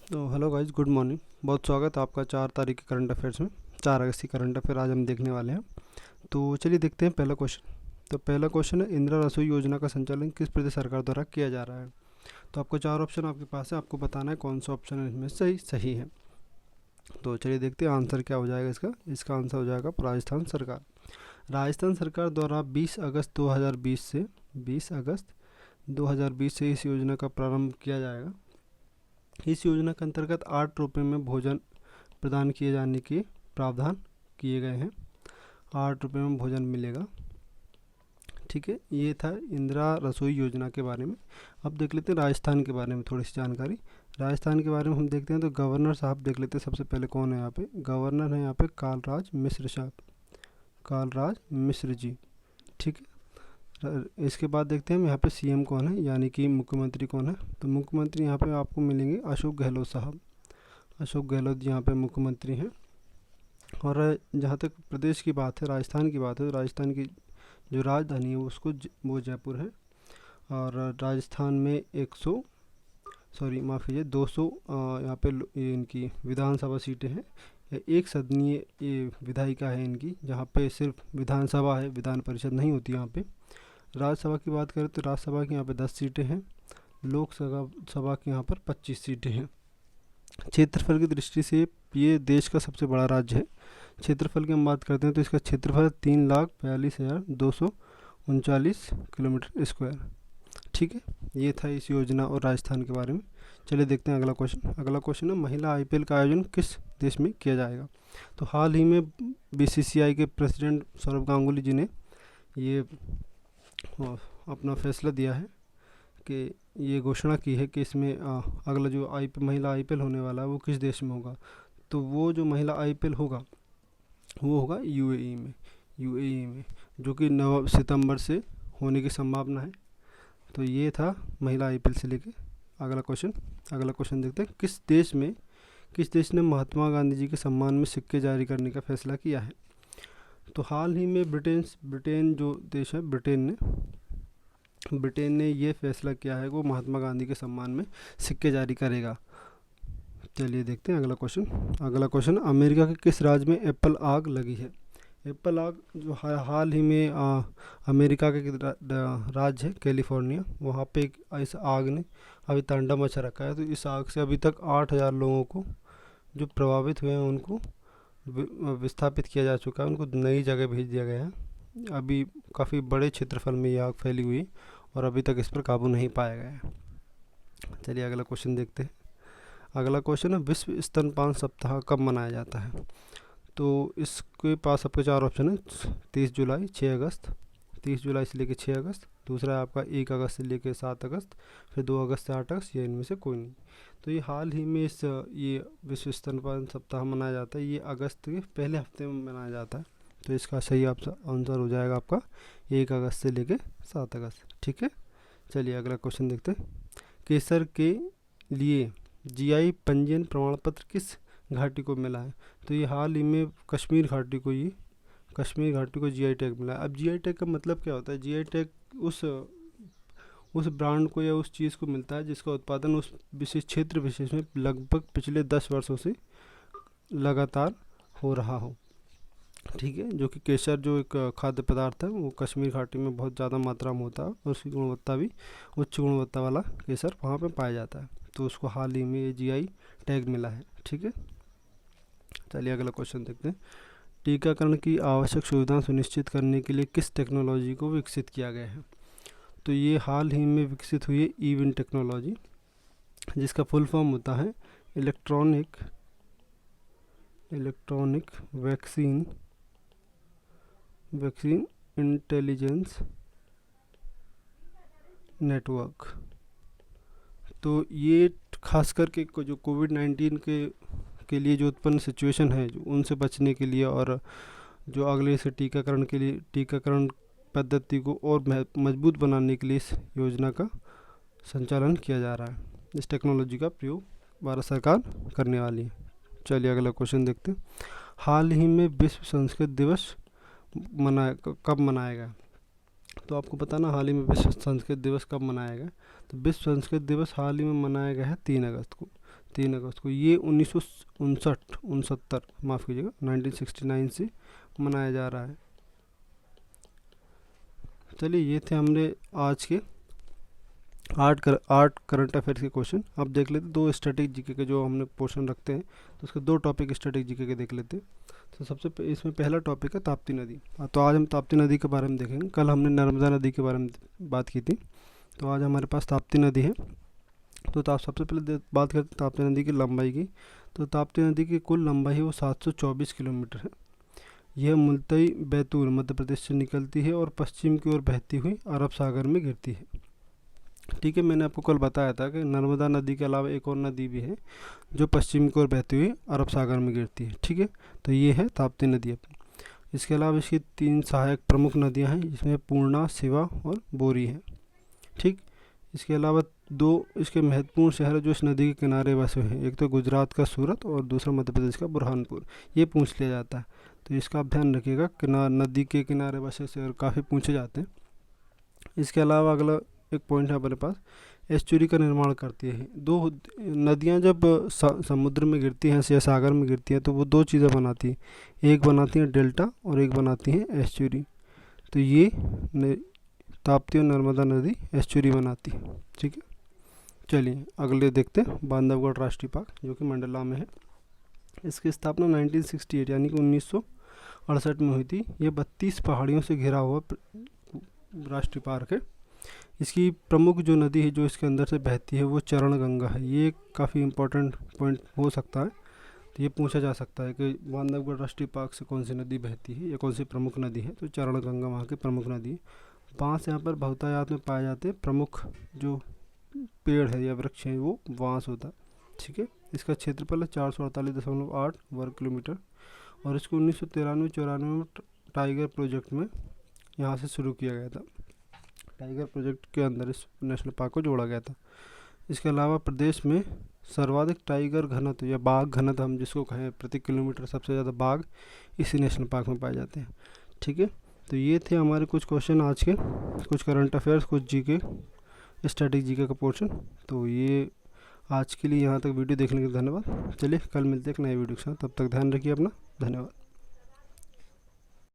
तो hello guys, good morning. बहुत स्वागत है आपका 4 तारीख के करंट अफेयर्स में। 4 अगस्त की करंट अफेयर आज हम देखने वाले हैं। तो चलिए देखते हैं पहला क्वेश्चन। तो पहला क्वेश्चन है, इंदिरा रसोई योजना का संचालन किस प्रदेश सरकार द्वारा किया जा रहा है। तो आपको 4 ऑप्शन आपके पास है, आपको बताना है कौन सा ऑप्शन है इसमें सही सही है। तो चलिए देखते हैं आंसर क्या हो जाएगा इसका। इसका आंसर हो जाएगा राजस्थान सरकार। राजस्थान सरकार द्वारा 20 अगस्त 2020 से 20 अगस्त 2020 से इस योजना का प्रारंभ किया जाएगा। इस योजना के अंतर्गत 8 रुपये में भोजन प्रदान किए जाने के प्रावधान किए गए हैं। 8 रुपये में भोजन मिलेगा। ठीक है, ये था इंदिरा रसोई योजना के बारे में। अब देख लेते हैं राजस्थान के बारे में थोड़ी सी जानकारी। राजस्थान के बारे में हम देखते हैं तो गवर्नर साहब देख लेते हैं। सबसे पहले कौन है यहाँ पे गवर्नर है, यहाँ पे कालराज मिश्र साहब, कालराज मिश्र जी। ठीक है, इसके बाद देखते हैं हम यहाँ पे सीएम कौन है, यानी कि मुख्यमंत्री कौन है। तो मुख्यमंत्री यहाँ पे आपको मिलेंगे अशोक गहलोत साहब। अशोक गहलोत यहाँ पे मुख्यमंत्री हैं। और जहाँ तक प्रदेश की बात है, राजस्थान की बात है, तो राजस्थान की जो राजधानी है वो जयपुर है। और राजस्थान में 100 सॉरी माफ़ कीजिए 200 यहाँ पे ये इनकी विधानसभा सीटें हैं। एक सदनीय ये विधायिका है इनकी, जहाँ पे सिर्फ विधानसभा है, विधान परिषद नहीं होती यहाँ पे। राज्यसभा की बात करें तो राज्यसभा की यहाँ पे 10 सीटें हैं। लोकसभा सभा की यहाँ पर 25 सीटें हैं। क्षेत्रफल की दृष्टि से ये देश का सबसे बड़ा राज्य है। क्षेत्रफल की हम बात करते हैं तो इसका क्षेत्रफल 3,42,239 किलोमीटर स्क्वायर। ठीक है, ये था इस योजना और राजस्थान के बारे में। चलिए देखते हैं अगला क्वेश्चन। अगला क्वेश्चन है, महिला आईपीएल का आयोजन किस देश में किया जाएगा। तो हाल ही में बीसीसीआई के प्रेसिडेंट सौरभ गांगुली जी ने ये अपना फैसला दिया है कि ये घोषणा की है कि इसमें अगला जो महिला आईपीएल होने वाला है वो किस देश में होगा। तो वो जो महिला आईपीएल होगा वो होगा यूएई में, जो कि 9 सितंबर से होने की संभावना है। तो ये था महिला आईपीएल से लेके। अगला क्वेश्चन देखते हैं, किस देश ने महात्मा गांधी जी के सम्मान में सिक्के जारी करने का फैसला किया है। तो हाल ही में ब्रिटेन जो देश है, ब्रिटेन ने ये फैसला किया है कि वो महात्मा गांधी के सम्मान में सिक्के जारी करेगा। चलिए देखते हैं अगला क्वेश्चन, अमेरिका के किस राज्य में एप्पल आग लगी है। एप्पल आग जो हाल ही में अमेरिका के राज्य है कैलिफोर्निया, वहाँ पे इस आग ने अभी तांडव मचा रखा है। तो इस आग से अभी तक 8,000 लोगों को जो प्रभावित हुए हैं उनको विस्थापित किया जा चुका है, उनको नई जगह भेज दिया गया है। अभी काफ़ी बड़े क्षेत्रफल में ये आग फैली हुई है और अभी तक इस पर काबू नहीं पाया गया है। चलिए अगला क्वेश्चन देखते हैं। अगला क्वेश्चन है, विश्व स्तनपान सप्ताह कब मनाया जाता है। तो इसके पास आपके 4 ऑप्शन है, 30 जुलाई, 6 अगस्त, 30 जुलाई से लेकर 6 अगस्त। दूसरा है आपका 1 अगस्त से लेकर 7 अगस्त, फिर 2 अगस्त से 8 अगस्त, या इनमें से कोई नहीं। तो ये हाल ही में ये विश्व स्तनपान सप्ताह मनाया जाता है। ये अगस्त के पहले हफ्ते में मनाया जाता है। तो इसका सही आंसर हो जाएगा आपका 1 अगस्त से लेकर 7 अगस्त। ठीक है, चलिए अगला क्वेश्चन देखते हैं। केसर के लिए जीआई पंजीयन प्रमाण पत्र किस घाटी को मिला है। तो ये हाल ही में कश्मीर घाटी को जीआई टैग मिला है। अब जीआई टैग का मतलब क्या होता है। जीआई टैग उस ब्रांड को या उस चीज़ को मिलता है जिसका उत्पादन उस विशेष क्षेत्र विशेष में लगभग पिछले 10 वर्षों से लगातार हो रहा हो। ठीक है, जो कि केसर जो एक खाद्य पदार्थ है वो कश्मीर घाटी में बहुत ज़्यादा मात्रा में होता है और उसकी गुणवत्ता भी उच्च गुणवत्ता वाला केसर वहाँ पे पाया जाता है। तो उसको हाल ही में ये जीआई टैग मिला है। ठीक है, चलिए अगला क्वेश्चन देखते हैं। टीकाकरण की आवश्यक सुविधाएं सुनिश्चित करने के लिए किस टेक्नोलॉजी को विकसित किया गया है। तो ये हाल ही में विकसित हुई है ईविन टेक्नोलॉजी, जिसका फुल फॉर्म होता है इलेक्ट्रॉनिक वैक्सीन इंटेलिजेंस नेटवर्क। तो ये खास करके जो कोविड-19 के लिए जो उत्पन्न सिचुएशन है, जो उनसे बचने के लिए और जो अगले से टीकाकरण पद्धति को और मजबूत बनाने के लिए इस योजना का संचालन किया जा रहा है। इस टेक्नोलॉजी का प्रयोग भारत सरकार करने वाली है। चलिए अगला क्वेश्चन देखते हैं। हाल ही में विश्व संस्कृत दिवस कब मनाया गया। तो आपको बताना हाल ही में विश्व संस्कृत दिवस कब मनाया गया। तो विश्व संस्कृत दिवस हाल ही में मनाया गया है 3 अगस्त को। 3 अगस्त को। ये 1969 माफ़ कीजिएगा 1969 से मनाया जा रहा है। चलिए ये थे हमने आज के 8 करंट अफेयर्स के क्वेश्चन। अब देख लेते 2 स्टैटिक जीके के जो हमने पोर्शन रखते हैं, तो उसके 2 टॉपिक स्टैटिक जीके के देख लेते हैं। तो सबसे इसमें पहला टॉपिक है ताप्ती नदी। तो आज हम ताप्ती नदी के बारे में देखेंगे। कल हमने नर्मदा नदी के बारे में बात की थी, तो आज हमारे पास ताप्ती नदी है। तो सबसे पहले बात करते हैं ताप्ती नदी की लंबाई की। तो ताप्ती नदी की कुल लंबाई है वो 724 किलोमीटर है। यह मुल्ताई बैतूल मध्य प्रदेश से निकलती है और पश्चिम की ओर बहती हुई अरब सागर में गिरती है। ठीक है, मैंने आपको कल बताया था कि नर्मदा नदी के अलावा एक और नदी भी है जो पश्चिम की ओर बहती हुई अरब सागर में गिरती है। ठीक है, तो ये है ताप्ती नदी अपनी। इसके अलावा इसकी 3 सहायक प्रमुख नदियां हैं, जिसमें पूर्णा, शिवा और बोरी है। ठीक, इसके अलावा 2 इसके महत्वपूर्ण शहर जो इस नदी के किनारे बसे हैं, एक तो गुजरात का सूरत और दूसरा मध्य प्रदेश का बुरहानपुर। ये पूछ लिया जाता है, तो इसका आप ध्यान रखिएगा। नदी के किनारे बसे शहर काफ़ी पूछे जाते हैं। इसके अलावा अगला एक पॉइंट है हमारे पास, एस्चुरी का निर्माण करती है। 2 नदियाँ जब समुद्र में गिरती हैं या सागर में गिरती हैं, तो वो 2 चीज़ें बनाती हैं, एक बनाती हैं डेल्टा और एक बनाती हैं एस्चुरी। तो ये ताप्ती और नर्मदा नदी एस्चुरी बनाती है। ठीक है, चलिए अगले देखते हैं बांधवगढ़ राष्ट्रीय पार्क, जो कि मंडला में है। इसकी स्थापना 1968 यानी कि 1968 में हुई थी। ये 32 पहाड़ियों से घिरा हुआ राष्ट्रीय पार्क है। इसकी प्रमुख जो नदी है जो इसके अंदर से बहती है वो चरण गंगा है। ये काफ़ी इम्पोर्टेंट पॉइंट हो सकता है, तो ये पूछा जा सकता है कि बांधवगढ़ राष्ट्रीय पार्क से कौन सी नदी बहती है या कौन सी प्रमुख नदी है। तो चरण गंगा वहाँ की प्रमुख नदी है। बांस यहाँ पर बहुतायत में पाए जाते हैं। प्रमुख जो पेड़ है या वृक्ष है वो बांस होता है। ठीक है, इसका क्षेत्रफल है 448.8 वर्ग किलोमीटर और इसको 1993-94 में टाइगर प्रोजेक्ट में यहाँ से शुरू किया गया था। टाइगर प्रोजेक्ट के अंदर इस नेशनल पार्क को जोड़ा गया था। इसके अलावा प्रदेश में सर्वाधिक टाइगर घनत्व या बाघ घनत्व हम जिसको कहें प्रति किलोमीटर, सबसे ज़्यादा बाघ इसी नेशनल पार्क में पाए जाते हैं। ठीक है, तो ये थे हमारे कुछ क्वेश्चन आज के, कुछ करंट अफेयर्स, कुछ जीके, स्टैटिक जीके का पोर्शन। तो ये आज के लिए यहाँ तक वीडियो देखने के लिए धन्यवाद। चलिए कल मिलते हैं एक नए वीडियो के साथ, तब तक ध्यान रखिए अपना। धन्यवाद।